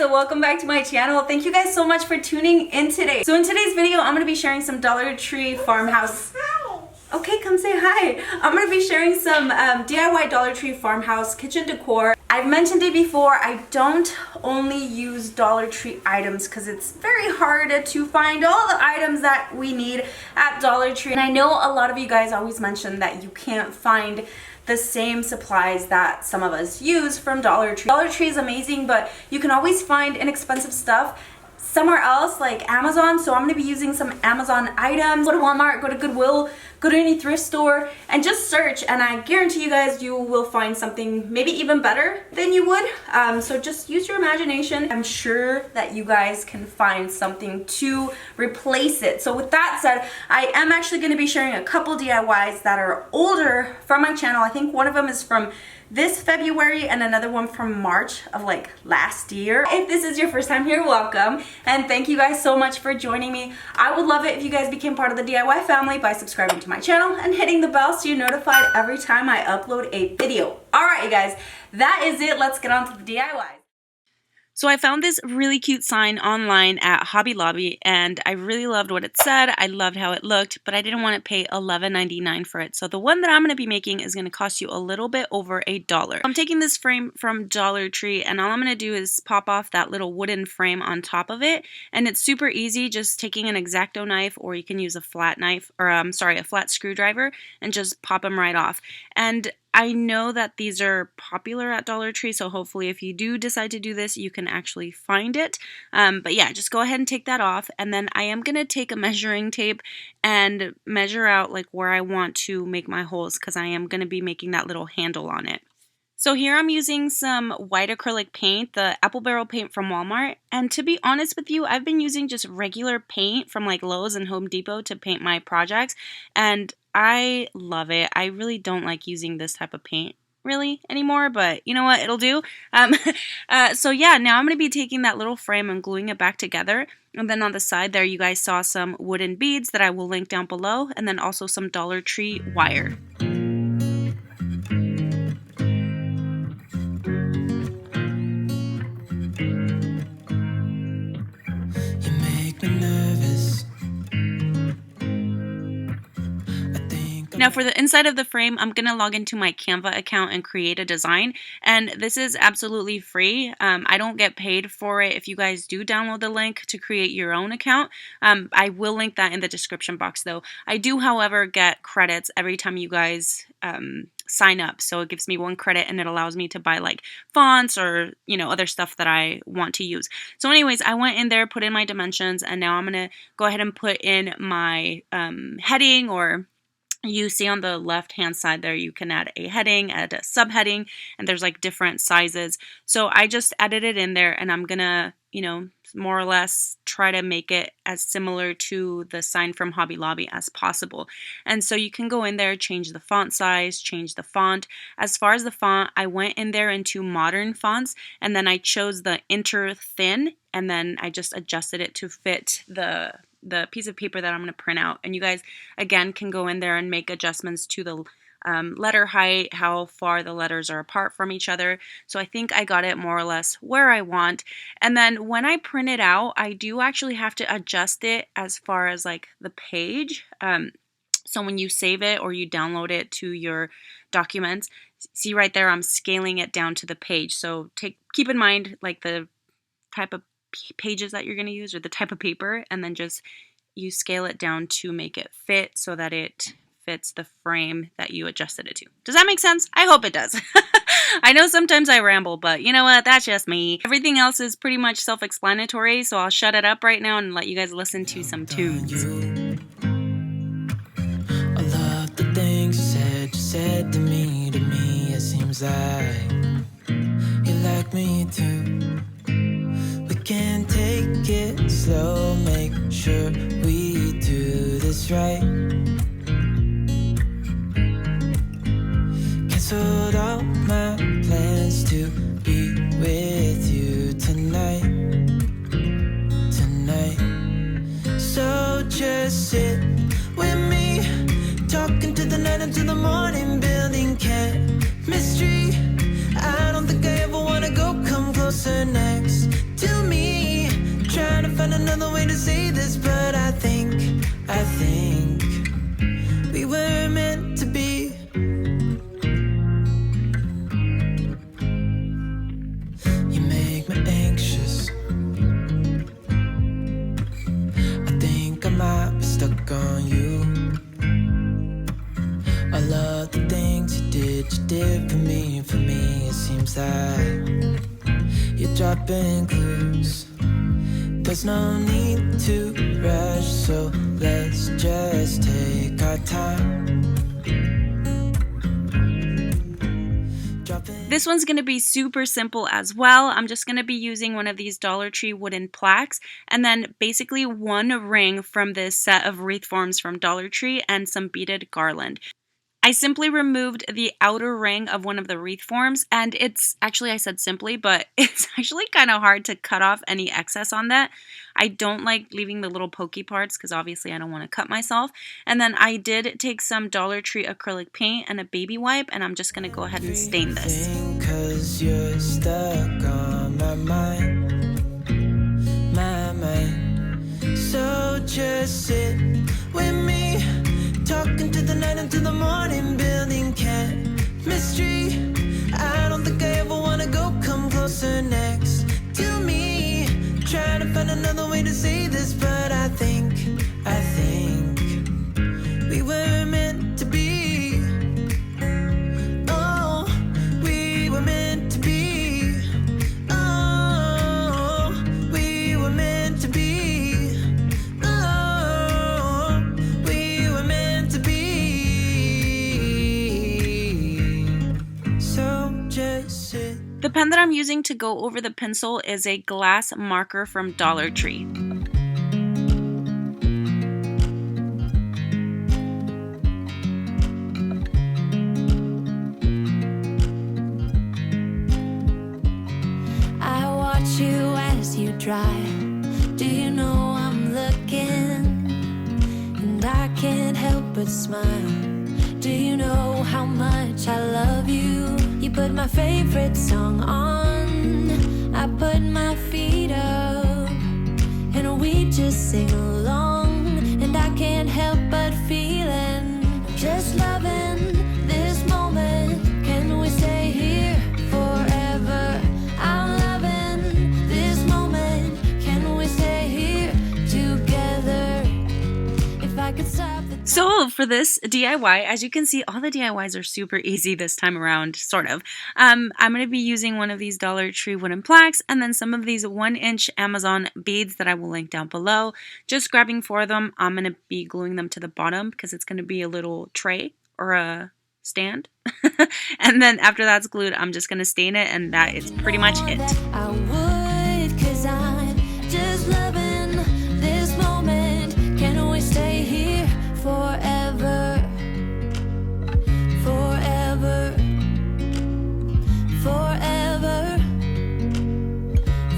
and welcome back to my channel. Thank you guys so much for tuning in today. So in today's video, I'm going to be sharing some Dollar Tree Farmhouse. Okay, come say hi. I'm going to be sharing some DIY Dollar Tree Farmhouse kitchen decor. I've mentioned it before, I don't only use Dollar Tree items because it's very hard to find all the items that we need at Dollar Tree. And I know a lot of you guys always mention that you can't find the same supplies that some of us use from Dollar Tree. Dollar Tree is amazing, but you can always find inexpensive stuff somewhere else like Amazon. So I'm going to be using some Amazon items. Go to Walmart, go to Goodwill, go to any thrift store and just search, and I guarantee you guys you will find something maybe even better than you would. So just use your imagination. I'm sure that you guys can find something to replace it. So with that said, I am actually going to be sharing a couple DIYs that are older from my channel. I think one of them is from this February and another one from March of like last year. If this is your first time here, welcome, and thank you guys so much for joining me. I would love it if you guys became part of the DIY family by subscribing to my channel and hitting the bell so you're notified every time I upload a video. Alright you guys, that is it. Let's get on to the DIYs. So I found this really cute sign online at Hobby Lobby and I really loved what it said. I loved how it looked, but I didn't want to pay $11.99 for it. So the one that I'm going to be making is going to cost you a little bit over $1. I'm taking this frame from Dollar Tree and all I'm going to do is pop off that little wooden frame on top of it. And it's super easy, just taking an X-Acto knife, or you can use a flat knife, or a flat screwdriver, and just pop them right off. And I know that these are popular at Dollar Tree, so hopefully if you do decide to do this, you can actually find it. But yeah, just go ahead and take that off. And then I am going to take a measuring tape and measure out like where I want to make my holes, because I am going to be making that little handle on it. So here I'm using some white acrylic paint, the apple barrel paint from Walmart. And to be honest with you, I've been using just regular paint from like Lowe's and Home Depot to paint my projects. And I love it. I really don't like using this type of paint really anymore, but you know what, it'll do. So yeah, now I'm going to be taking that little frame and gluing it back together. And then on the side there, you guys saw some wooden beads that I will link down below, and then also some Dollar Tree wire. Now for the inside of the frame, I'm going to log into my Canva account and create a design. And this is absolutely free. I don't get paid for it. If you guys do download the link to create your own account, I will link that in the description box though. I do, however, get credits every time you guys sign up. So it gives me 1 credit and it allows me to buy like fonts or, you know, other stuff that I want to use. So anyways, I went in there, put in my dimensions, and now I'm going to go ahead and put in my heading, or you see on the left hand side there, you can add a heading, add a subheading, and there's like different sizes. So I just added it in there, and I'm gonna, you know, more or less try to make it as similar to the sign from Hobby Lobby as possible. And so you can go in there, change the font size, change the font. As far as the font, I went in there into modern fonts, and then I chose the Inter Thin, and then I just adjusted it to fit the piece of paper that I'm going to print out. And you guys, again, can go in there and make adjustments to the letter height, how far the letters are apart from each other. So I think I got it more or less where I want. And then when I print it out, I do actually have to adjust it as far as like the page. So when you save it or you download it to your documents, see right there, I'm scaling it down to the page. So keep in mind like the type of pages that you're going to use or the type of paper, and then just you scale it down to make it fit so that it fits the frame that you adjusted it to. Does that make sense? I hope it does. I know sometimes I ramble, but you know what? That's just me. Everything else is pretty much self-explanatory, so I'll shut it up right now and let you guys listen to some tunes. All of the things you said to me, it seems like you like me too. Can take it slow, make sure we do this right. Canceled all my plans to be with you tonight. So just sit with me, talking to the night until the morning, building chemistry. I don't think I ever wanna go come closer next to me. way to say this, but I think we were meant to be. You make me anxious. I think I might be stuck on you. I love the things you did for me. For me, it seems like you're dropping clues. There's no need to rush, so let's just take our time. This one's going to be super simple as well. I'm just going to be using one of these Dollar Tree wooden plaques and then basically one ring from this set of wreath forms from Dollar Tree and some beaded garland. I simply removed the outer ring of one of the wreath forms, and it's actually, I said simply, but it's actually kind of hard to cut off any excess on that. I don't like leaving the little pokey parts because obviously I don't want to cut myself. And then I did take some Dollar Tree acrylic paint and a baby wipe, and I'm just going to go ahead and stain this. 'Cause you're stuck on my mind. So just sit with me, talking to the night until the morning, building chemistry. I don't think I ever wanna go, come closer next to me. Trying to find another way to say this, but I think we were meant to be. Oh, we were meant to be. Oh, we were meant to be. Oh, we were meant to be. So just sit. The pen that I'm using to go over the pencil is a glass marker from Dollar Tree. I watch you as you drive. Do you know I'm looking? And I can't help but smile. Do you know how much I love you? You put my favorite song on. I put my feet up, and we just sing along. And I can't help but feeling, just loving this moment. Can we stay here forever? I'm loving this moment. Can we stay here together? If I could stop the So for this DIY, as you can see, all the DIYs are super easy this time around, sort of. I'm going to be using one of these Dollar Tree wooden plaques and then some of these 1-inch Amazon beads that I will link down below. Just grabbing 4 of them, I'm going to be gluing them to the bottom because it's going to be a little tray or a stand. And then after that's glued, I'm just going to stain it, and that is pretty much it. I would, 'cause I'm just loving this moment. Can we stay here forever? Forever. Forever.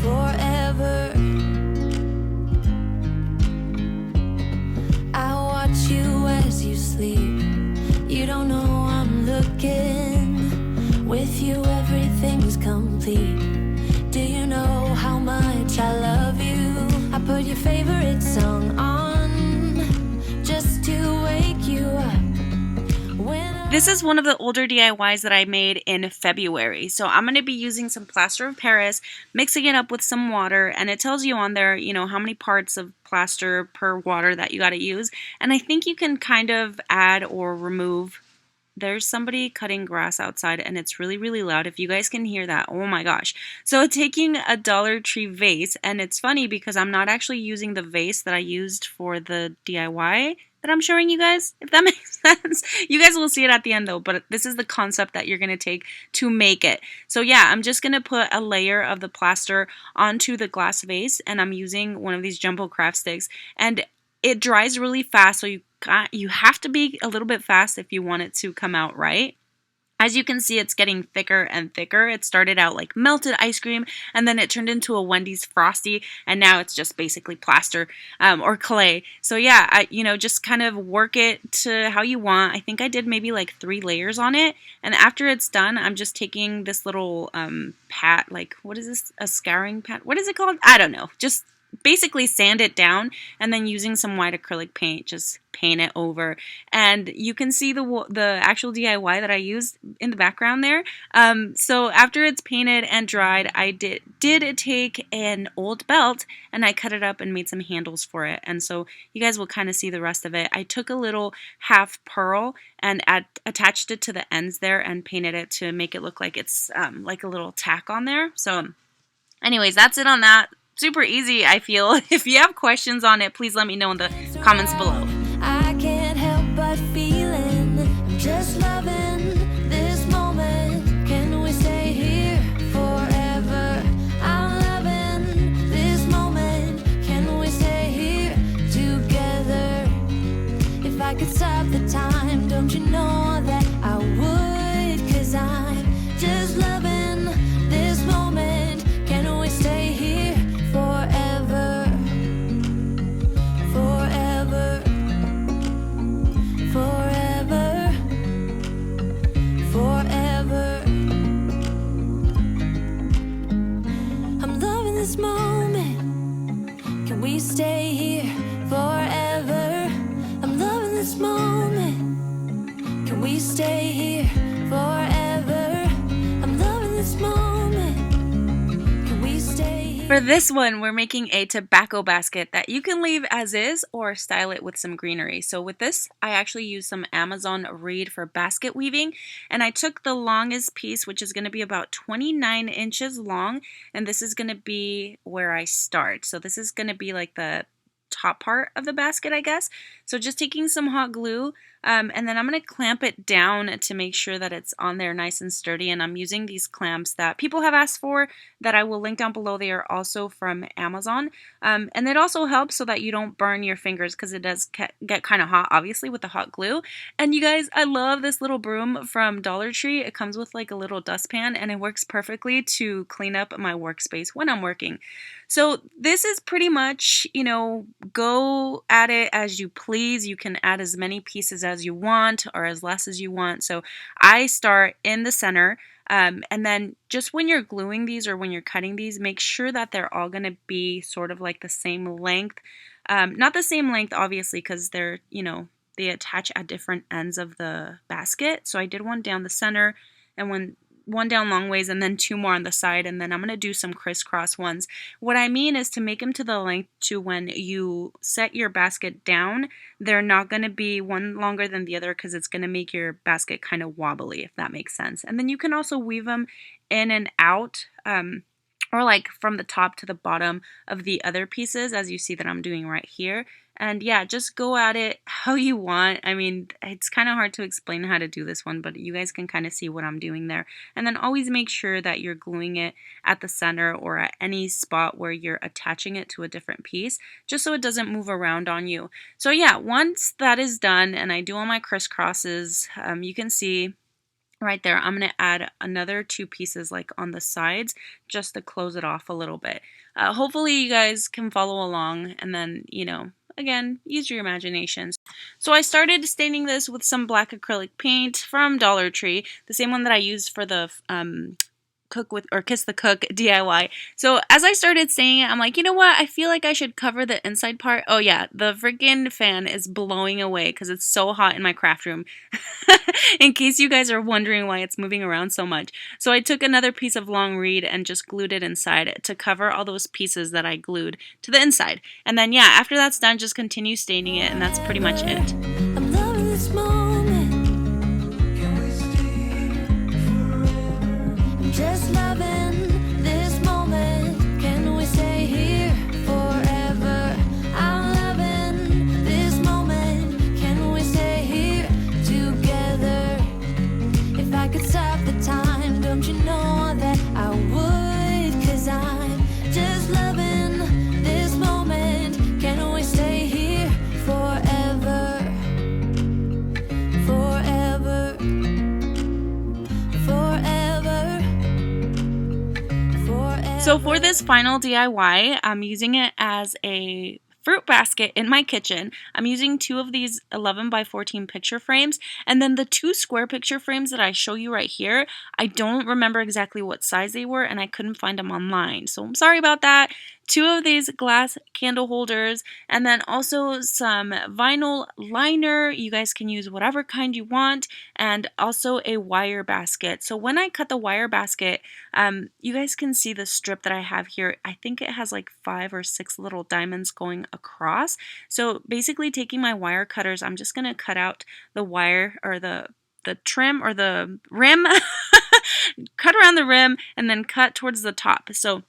Forever. I watch you as you sleep. You don't know I'm looking. With you everything's complete. Do you know how much I love you? I put your favorite song on just to wake you up. This is one of the older DIYs that I made in February. So I'm going to be using some plaster of Paris, mixing it up with some water, and it tells you on there, you know, how many parts of plaster per water that you got to use. And I think you can kind of add or remove. There's somebody cutting grass outside, and it's really, really loud. If you guys can hear that, oh my gosh. So taking a Dollar Tree vase, and it's funny because I'm not actually using the vase that I used for the DIY that I'm showing you guys, if that makes sense. You guys will see it at the end though, but this is the concept that you're going to take to make it. So yeah, I'm just going to put a layer of the plaster onto the glass vase, and I'm using one of these jumbo craft sticks, and it dries really fast, so you have to be a little bit fast if you want it to come out right. As you can see, it's getting thicker and thicker. It started out like melted ice cream, and then it turned into a Wendy's Frosty, and now it's just basically plaster or clay. So yeah, just kind of work it to how you want. I think I did maybe like 3 layers on it, and after it's done, I'm just taking this little pat, like, what is this? A scouring pad? What is it called? I don't know. Just basically sand it down, and then using some white acrylic paint, just paint it over. And you can see the actual DIY that I used in the background there. So after it's painted and dried, I did take an old belt and I cut it up and made some handles for it. And so you guys will kind of see the rest of it. I took a little half pearl and attached it to the ends there and painted it to make it look like it's like a little tack on there. So anyways, that's it on that. Super easy, I feel. If you have questions on it, please let me know in the comments below. I can't help but feeling I'm just loving this moment. Can we stay here forever? I'm loving this moment. Can we stay here together? If I could stop the time, don't you know that I would? 'Cause I'm just loving this moment. Can we stay here forever? Forever. Forever, forever. I'm loving this moment. Can we stay here forever? I'm loving this moment. Can we stay here forever? I'm loving this moment. Can we stay here? For this one, we're making a tobacco basket that you can leave as is or style it with some greenery. So with this, I actually used some Amazon reed for basket weaving, and I took the longest piece, which is going to be about 29 inches long, and this is going to be where I start. So this is going to be like the top part of the basket, I guess. So just taking some hot glue, and then I'm going to clamp it down to make sure that it's on there nice and sturdy. And I'm using these clamps that people have asked for that I will link down below. They are also from Amazon. And it also helps so that you don't burn your fingers, because it does get kind of hot, obviously, with the hot glue. And you guys, I love this little broom from Dollar Tree. It comes with like a little dustpan, and it works perfectly to clean up my workspace when I'm working. So this is pretty much, you know, go at it as you please. You can add as many pieces as you want or as less as you want. So I start in the center, and then just when you're gluing these or when you're cutting these, make sure that they're all going to be sort of like the same length. Not the same length, obviously, because they're, you know, they attach at different ends of the basket. So I did one down the center and one down long ways, and then two more on the side, and then I'm going to do some crisscross ones. What I mean is to make them to the length to when you set your basket down, they're not going to be one longer than the other, because it's going to make your basket kind of wobbly, if that makes sense. And then you can also weave them in and out, or like from the top to the bottom of the other pieces, as you see that I'm doing right here. And yeah, just go at it how you want. I mean, it's kind of hard to explain how to do this one, but you guys can kind of see what I'm doing there. And then always make sure that you're gluing it at the center or at any spot where you're attaching it to a different piece, just so it doesn't move around on you. So yeah, once that is done and I do all my crisscrosses, you can see right there, I'm going to add another two pieces like on the sides just to close it off a little bit. Hopefully you guys can follow along, and then, you know, again, use your imaginations. So I started staining this with some black acrylic paint from Dollar Tree, the same one that I used for the Cook with or Kiss the Cook DIY. So as I started staining it, I'm like, you know what? I feel like I should cover the inside part. Oh yeah, the freaking fan is blowing away because it's so hot in my craft room. In case you guys are wondering why it's moving around so much. So I took another piece of long reed and just glued it inside to cover all those pieces that I glued to the inside. And then yeah, after that's done, just continue staining it, and that's pretty much it. I'm loving this moment. I'm just loving this moment. Can we stay here forever? I'm loving this moment. Can we stay here together? If I could stop the time, don't you know that I would? 'Cause I'm just loving this moment. Can we stay here forever? Forever. Forever. Forever. So for this final DIY, I'm using it as a fruit basket in my kitchen. I'm using two of these 11 by 14 picture frames, and then the two square picture frames that I show you right here, I don't remember exactly what size they were, and I couldn't find them online. So I'm sorry about that. 2 of these glass candle holders, and then also some vinyl liner. You guys can use whatever kind you want, and also a wire basket. So when I cut the wire basket, you guys can see the strip that I have here. I think it has like 5 or 6 little diamonds going across. So basically taking my wire cutters, I'm just going to cut out the wire, or the trim, or the rim, cut around the rim, and then cut towards the top. So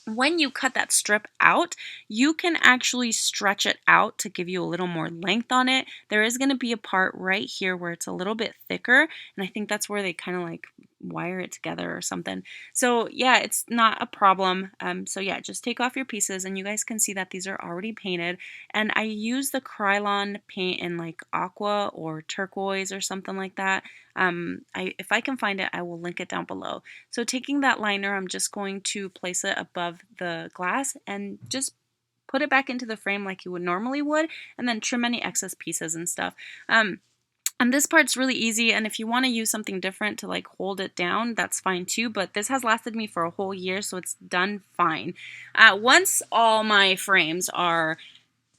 when you cut that strip out, you can actually stretch it out to give you a little more length on it. There is going to be a part right here where it's a little bit thicker, and I think that's where they kind of like wire it together or something. So yeah, it's not a problem. So yeah, just take off your pieces, and you guys can see that these are already painted, and I use the Krylon paint in like aqua or turquoise or something like that. If I can find it, I will link it down below. So taking that liner, I'm just going to place it above the glass and just put it back into the frame like you would normally would, and then trim any excess pieces and stuff. And this part's really easy, and if you want to use something different to like hold it down, that's fine too, but this has lasted me for a whole year, so it's done fine. Once all my frames are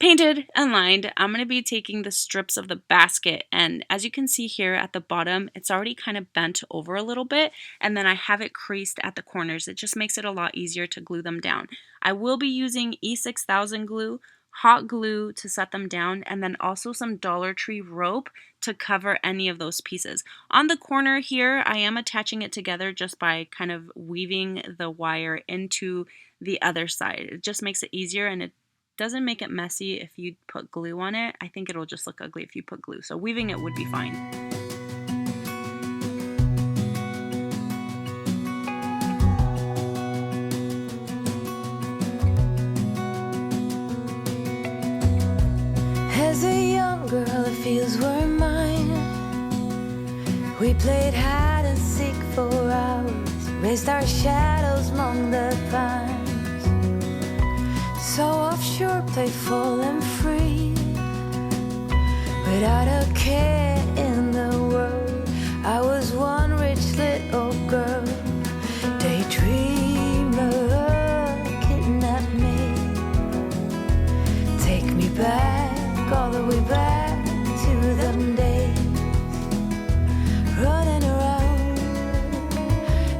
painted and lined, I'm going to be taking the strips of the basket, and as you can see here at the bottom, it's already kind of bent over a little bit, and then I have it creased at the corners. It just makes it a lot easier to glue them down. I will be using E6000 glue, hot glue to set them down, and then also some Dollar Tree rope to cover any of those pieces. On the corner here, I am attaching it together just by kind of weaving the wire into the other side. It just makes it easier, and it doesn't make it messy if you put glue on it. I think it'll just look ugly if you put glue, so weaving it would be fine. As a young girl, the fields were mine. We played hide and seek for hours, raised our shadows among the pines. So offshore, playful and free, without a care in the world. I was one rich little girl, daydreamer, kidnap me, take me back, all the way back to them days, running around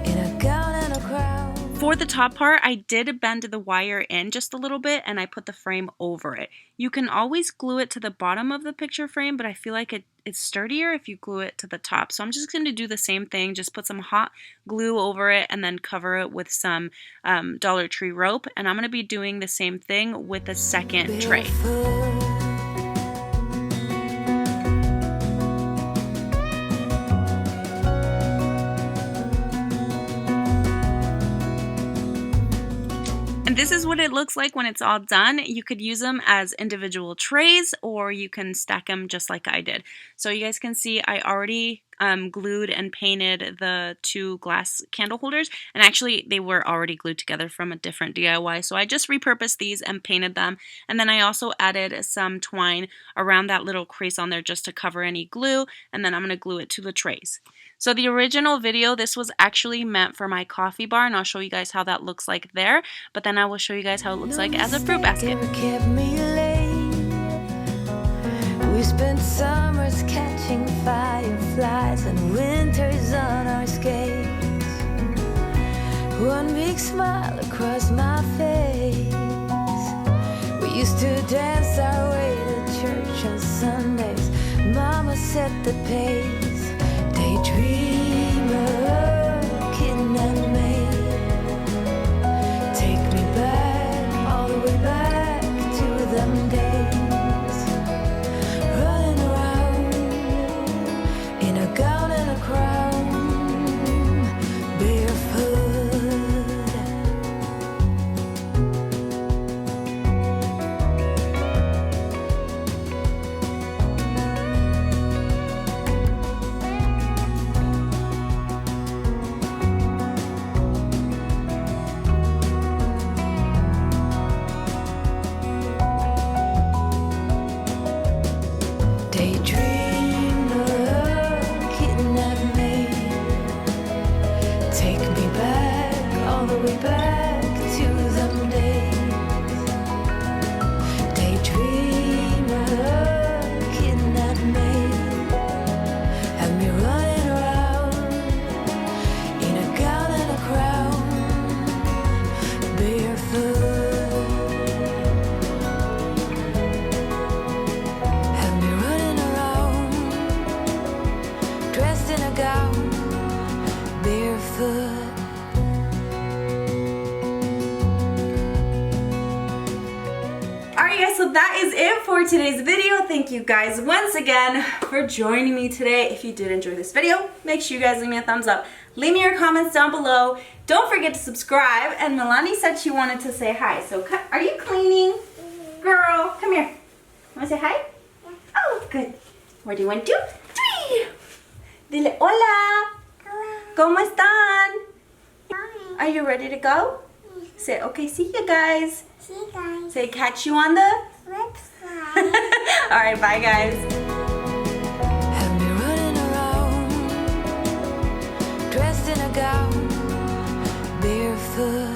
in a gown and a crown. For the top part, I did bend the wire in just a little bit, and I put the frame over it. You can always glue it to the bottom of the picture frame, but I feel like it's sturdier if you glue it to the top. So I'm just going to do the same thing, just put some hot glue over it and then cover it with some Dollar Tree rope. And I'm going to be doing the same thing with the second tray. And this is what it looks like when it's all done. You could use them as individual trays, or you can stack them just like I did. So you guys can see I already glued and painted the 2 glass candle holders, and actually they were already glued together from a different DIY, so I just repurposed these and painted them. And then I also added some twine around that little crease on there just to cover any glue, and then I'm going to glue it to the trays. So the original video, this was actually meant for my coffee bar, and I'll show you guys how that looks like there, but then I will show you guys how it looks like as a fruit basket. We spent summers catching fireflies and winters on our skates. One big smile across my face. We used to dance our way to church on Sundays. Mama set the pace. Daydreamer, kidnap me. Take me back, all the way back to them days. Gown and a crown, barefoot. Way back to them days. that is it for today's video. Thank you guys once again for joining me today. If you did enjoy this video, make sure you guys leave me a thumbs up. Leave me your comments down below. Don't forget to subscribe. And Milani said she wanted to say hi. So are you cleaning? Girl, come here. Want to say hi? Oh, good. Where do you want to? Three. Dile hola. ¿Cómo están? Are you ready to go? Say, okay, see you guys. See you guys. Say, catch you on the... Website. All right, bye guys. Have me running around, dressed in a gown, barefoot.